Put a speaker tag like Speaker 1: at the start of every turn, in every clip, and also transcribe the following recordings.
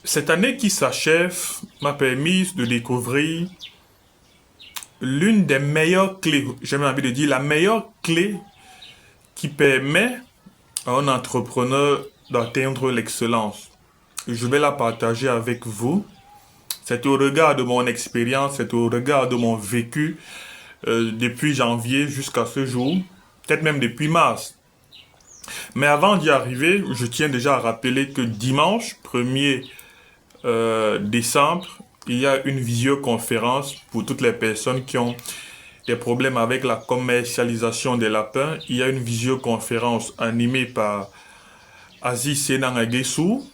Speaker 1: Cette année qui s'achève m'a permis de découvrir l'une des meilleures clés, j'ai même envie de dire la meilleure clé qui permet à un entrepreneur d'atteindre l'excellence. Je vais la partager avec vous. C'est au regard de mon expérience, c'est au regard de mon vécu depuis janvier jusqu'à ce jour, peut-être même depuis mars. Mais avant d'y arriver, je tiens déjà à rappeler que dimanche 1er décembre, il y a une visioconférence pour toutes les personnes qui ont des problèmes avec la commercialisation des lapins. Il y a une visioconférence animée par Aziz Senan Aguessou,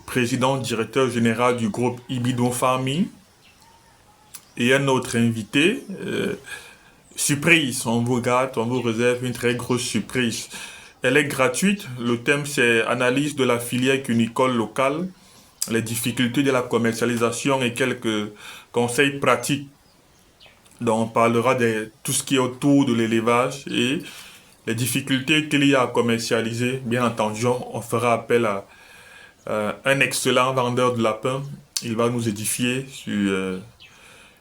Speaker 1: président directeur général du groupe Ibidon Farming, et un autre invité. Surprise, on vous garde, on vous réserve une très grosse surprise. Elle est gratuite. Le thème, c'est analyse de la filière cunicole locale, les difficultés de la commercialisation et quelques conseils pratiques. Donc, on parlera de tout ce qui est autour de l'élevage et les difficultés qu'il y a à commercialiser. Bien entendu, on fera appel à un excellent vendeur de lapins. Il va nous édifier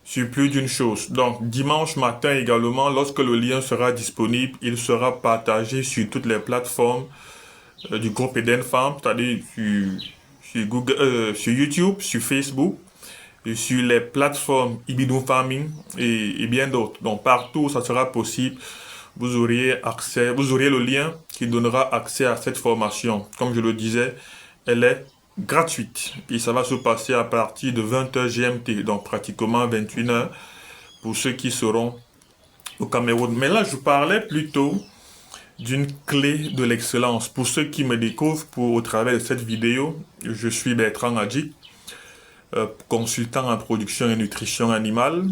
Speaker 1: sur plus d'une chose. Donc, dimanche matin également, lorsque le lien sera disponible, il sera partagé sur toutes les plateformes du groupe Eden Farm, c'est-à-dire sur Google, sur YouTube, sur Facebook, et sur les plateformes Ibidon Farming et bien d'autres. Donc, partout où ça sera possible, vous auriez accès, vous aurez le lien qui donnera accès à cette formation. Comme je le disais, elle est gratuite. Et ça va se passer à partir de 20h GMT, donc pratiquement 21h pour ceux qui seront au Cameroun. Mais là, je parlais plutôt d'une clé de l'excellence. Pour ceux qui me découvrent au travers de cette vidéo, je suis Bertrand Adjik, consultant en production et nutrition animale,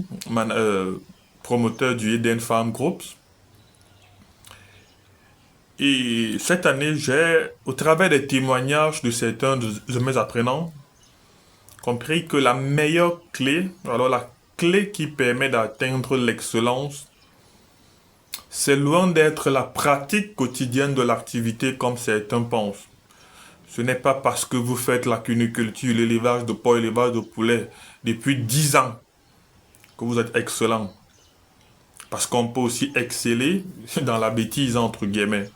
Speaker 1: promoteur du Eden Farm Groups. Et cette année, j'ai, au travers des témoignages de certains de mes apprenants, compris que la meilleure clé, alors la clé qui permet d'atteindre l'excellence, c'est loin d'être la pratique quotidienne de l'activité comme certains pensent. Ce n'est pas parce que vous faites la cuniculture, l'élevage de porc, l'élevage de poulet depuis 10 ans que vous êtes excellent. Parce qu'on peut aussi exceller dans la bêtise entre guillemets.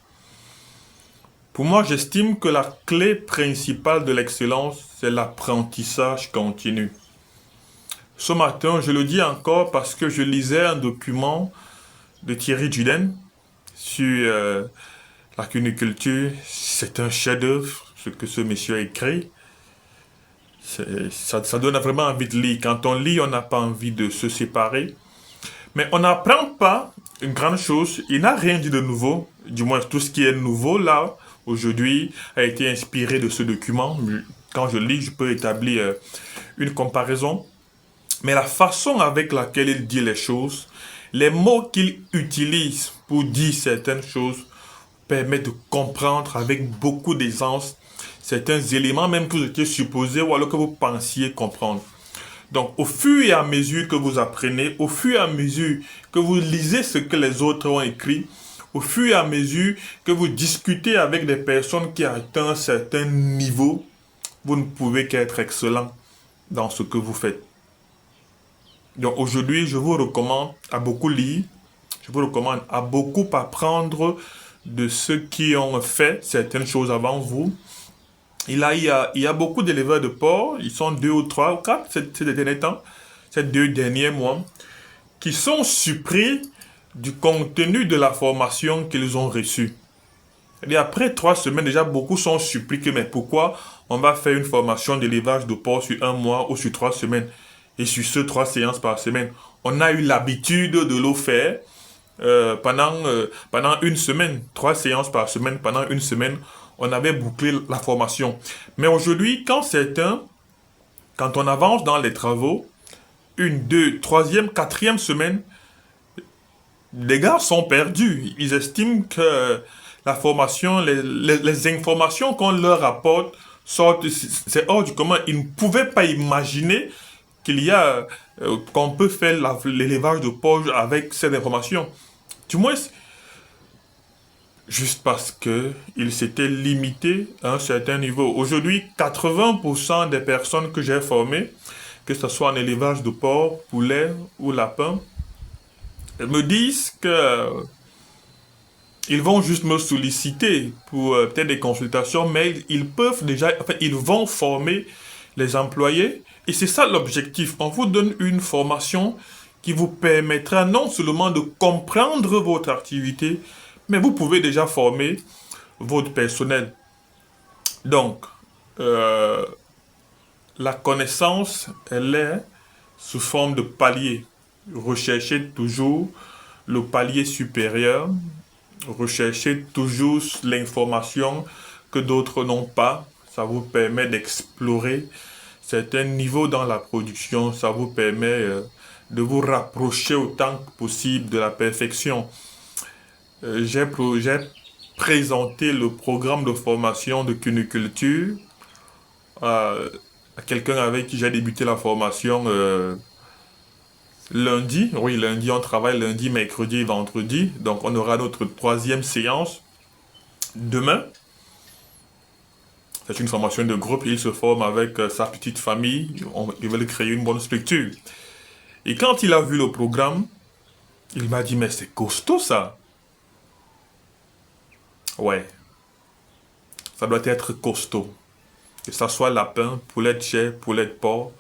Speaker 1: Pour moi, j'estime que la clé principale de l'excellence, c'est l'apprentissage continu. Ce matin, je le dis encore parce que je lisais un document de Thierry Duden sur la cuniculture. C'est un chef-d'œuvre, ce que ce monsieur a écrit. Ça donne vraiment envie de lire. Quand on lit, on n'a pas envie de se séparer. Mais on n'apprend pas une grande chose. Il n'a rien dit de nouveau. Du moins, tout ce qui est nouveau là, aujourd'hui, a été inspiré de ce document. Quand je lis, je peux établir une comparaison. Mais la façon avec laquelle il dit les choses, les mots qu'il utilise pour dire certaines choses, permettent de comprendre avec beaucoup d'aisance certains éléments même que vous étiez supposé ou alors que vous pensiez comprendre. Donc, au fur et à mesure que vous apprenez, au fur et à mesure que vous lisez ce que les autres ont écrit, au fur et à mesure que vous discutez avec des personnes qui ont atteint un certain niveau, vous ne pouvez qu'être excellent dans ce que vous faites. Donc aujourd'hui, je vous recommande à beaucoup lire, je vous recommande à beaucoup apprendre de ceux qui ont fait certaines choses avant vous. Il y a beaucoup d'éleveurs de porc, ils sont 2 ou 3 ou 4 ces derniers temps, ces 2 derniers mois, qui sont surpris du contenu de la formation qu'ils ont reçue. Et après 3 semaines, déjà beaucoup sont surpris que mais pourquoi on va faire une formation d'élevage de porc sur 1 mois ou sur 3 semaines et sur ce 3 séances par semaine. On a eu l'habitude de le faire pendant une semaine, 3 séances par semaine, pendant une semaine, on avait bouclé la formation. Mais aujourd'hui, quand on avance dans les travaux, 1, 2, 3e, 4e semaine, les gars sont perdus. Ils estiment que la formation, les informations qu'on leur apporte sortent, c'est hors du commun. Ils ne pouvaient pas imaginer qu'on peut faire l'élevage de porc avec ces informations. Du moins, juste parce qu'il s'était limité à un certain niveau. Aujourd'hui, 80% des personnes que j'ai formées, que ce soit en élevage de porc, poulet ou lapin, me disent que ils vont juste me solliciter pour peut-être des consultations, mais ils peuvent déjà, enfin, ils vont former les employés. Et c'est ça l'objectif. On vous donne une formation qui vous permettra non seulement de comprendre votre activité, mais vous pouvez déjà former votre personnel. Donc, euh, la connaissance, elle est sous forme de palier. Recherchez toujours le palier supérieur. Recherchez toujours l'information que d'autres n'ont pas. Ça vous permet d'explorer certains niveaux dans la production. Ça vous permet de vous rapprocher autant que possible de la perfection. J'ai présenté le programme de formation de cuniculture à quelqu'un avec qui j'ai débuté la formation lundi. Oui, lundi, on travaille lundi, mercredi et vendredi. Donc, on aura notre troisième séance demain. C'est une formation de groupe. Il se forme avec sa petite famille. Ils veulent créer une bonne structure. Et quand il a vu le programme, il m'a dit, mais c'est costaud ça. Ouais, ça doit être costaud. Que ça soit lapin, poulet de chair, poulet de porc,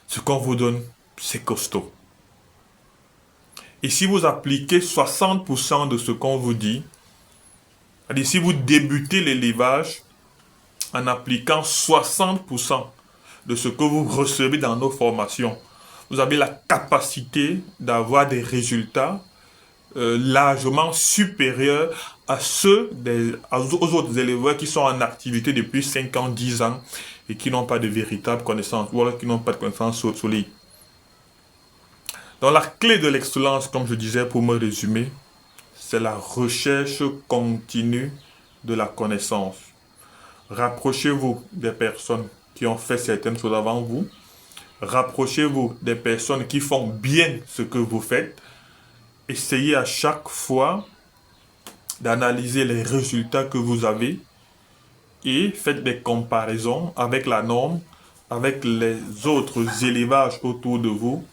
Speaker 1: ce qu'on vous donne, c'est costaud. Et si vous appliquez 60% de ce qu'on vous dit, c'est-à-dire si vous débutez l'élevage en appliquant 60% de ce que vous recevez dans nos formations, vous avez la capacité d'avoir des résultats largement supérieurs à aux autres éleveurs qui sont en activité depuis 5 ans, 10 ans et qui n'ont pas de véritable connaissance ou alors qui n'ont pas de connaissances solides. Donc la clé de l'excellence, comme je disais pour me résumer, c'est la recherche continue de la connaissance. Rapprochez-vous des personnes qui ont fait certaines choses avant vous. Rapprochez-vous des personnes qui font bien ce que vous faites. Essayez à chaque fois d'analyser les résultats que vous avez et faites des comparaisons avec la norme, avec les autres élevages autour de vous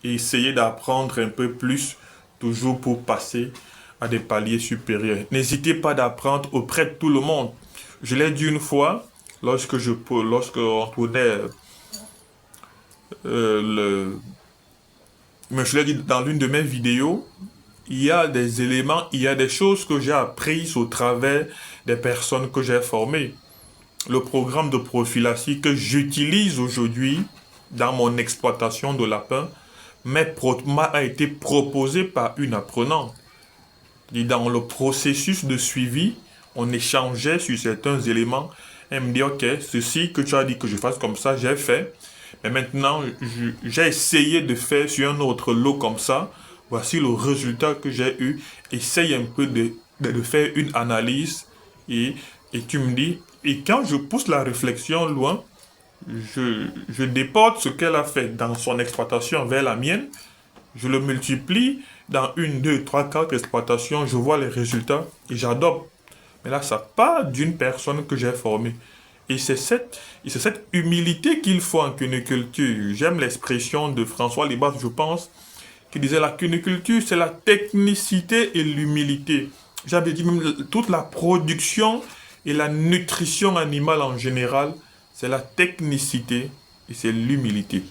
Speaker 1: et essayez d'apprendre un peu plus, toujours pour passer à des paliers supérieurs. N'hésitez pas d'apprendre auprès de tout le monde. Je l'ai dit une fois, lorsque on tournait mais je l'ai dit dans l'une de mes vidéos, il y a des éléments, il y a des choses que j'ai apprises au travers des personnes que j'ai formées. Le programme de prophylaxie que j'utilise aujourd'hui dans mon exploitation de lapins m'a été proposé par une apprenante. Et dans le processus de suivi, on échangeait sur certains éléments. Elle me dit, ok, ceci que tu as dit que je fasse comme ça, j'ai fait. Mais maintenant, j'ai essayé de faire sur un autre lot comme ça. Voici le résultat que j'ai eu. Essaye un peu de faire une analyse. Et tu me dis, et quand je pousse la réflexion loin, je déporte ce qu'elle a fait dans son exploitation vers la mienne. Je le multiplie dans 1, 2, 3, 4 exploitations. Je vois les résultats et j'adopte. Mais là, ça part d'une personne que j'ai formée. Et c'est cette humilité qu'il faut en cuniculture. J'aime l'expression de François Libas, je pense, qui disait la cuniculture, c'est la technicité et l'humilité. J'avais dit même toute la production et la nutrition animale en général, c'est la technicité et c'est l'humilité.